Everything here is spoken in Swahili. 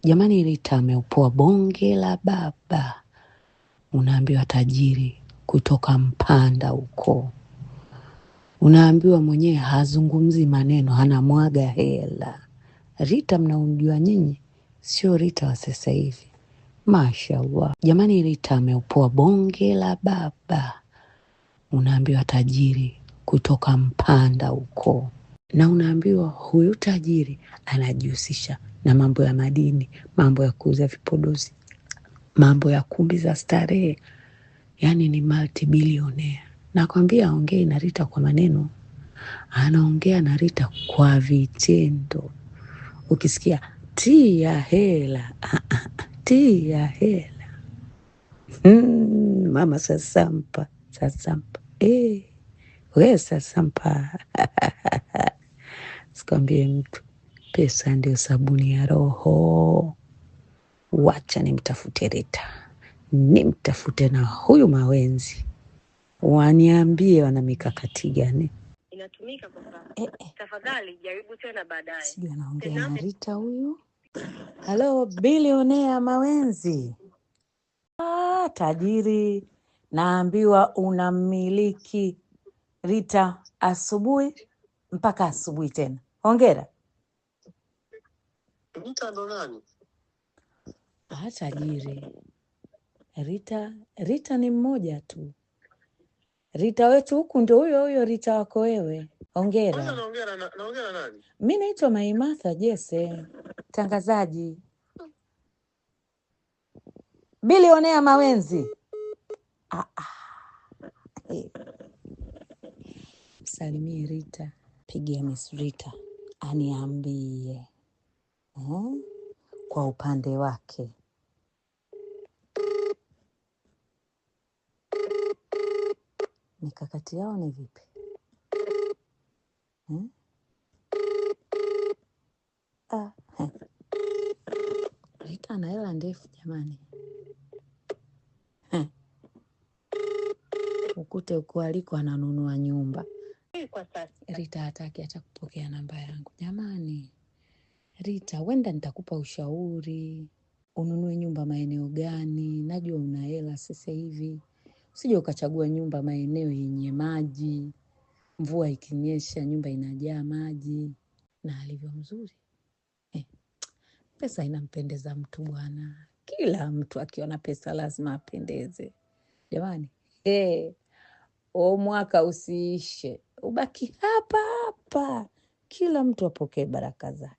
Jamani, Rita ameupoa bonge la baba. Unaambiwa tajiri kutoka Mpanda huko. Unaambiwa mwenyewe hazungumzi maneno, anamwaga hela. Rita mnaumjua nyinyi, sio Rita wa sasa hivi. Mashallah. Jamani, Rita ameupoa bonge la baba. Unaambiwa tajiri kutoka Mpanda huko. Na unaambiwa huyu tajiri anajihusisha na mambo ya madini, mambo ya kuuza vipodozi, mambo ya kumbi za starehe. Yaani ni multi-billionaire. Nakwambia aongei na Rita kwa maneno, anaongea na Rita kwa vitendo. Ukisikia tia hela, tia hela. Mama sasampa. We sasampa. Sikwambie mtu, pesa ndio sabuni ya roho. Wacha nimtafute Rita, nimtafute na huyu Mawenzi, waniambie wana mikakati gani. Inatumika kwa sasa. Tafadhali jaribu tena baadaye. Sijui anaongea na Rita huyu. Halo, bilionea Mawenzi. Tajiri, naambiwa unamiliki Rita asubuhi mpaka asubuhi tena. Hongera. Rita ndo nani? Tajiri. Rita ni mmoja tu. Rita wetu huku ndio huyo Rita wako wewe. Hongera. Naongea nani? Mimi naitwa Maimartha Jesse, tangazaji. Bilionea Mawenzi. Salimie Rita. Pigia Miss Rita aniambie kwa upande wake. Mikakati yao ni vipi? Rita ana hela ndefu jamani. Ukute uko aliko ananunua nyumba. Kwa sasa Rita hataki hata kupokea namba yangu. Jamani, Rita, wenda nitakupa ushauri. Ununue nyumba maeneo gani? Najua una hela sasa hivi. Usije ukachagua nyumba maeneo yenye maji. Mvua ikinyesha nyumba inajaa maji. Na alivyo mzuri. Pesa inampendeza mtu bwana. Kila mtu akiona pesa lazima apendeze. Jamani, mwaka usiishe, ubaki hapa hapa. Kila mtu apokee baraka zake.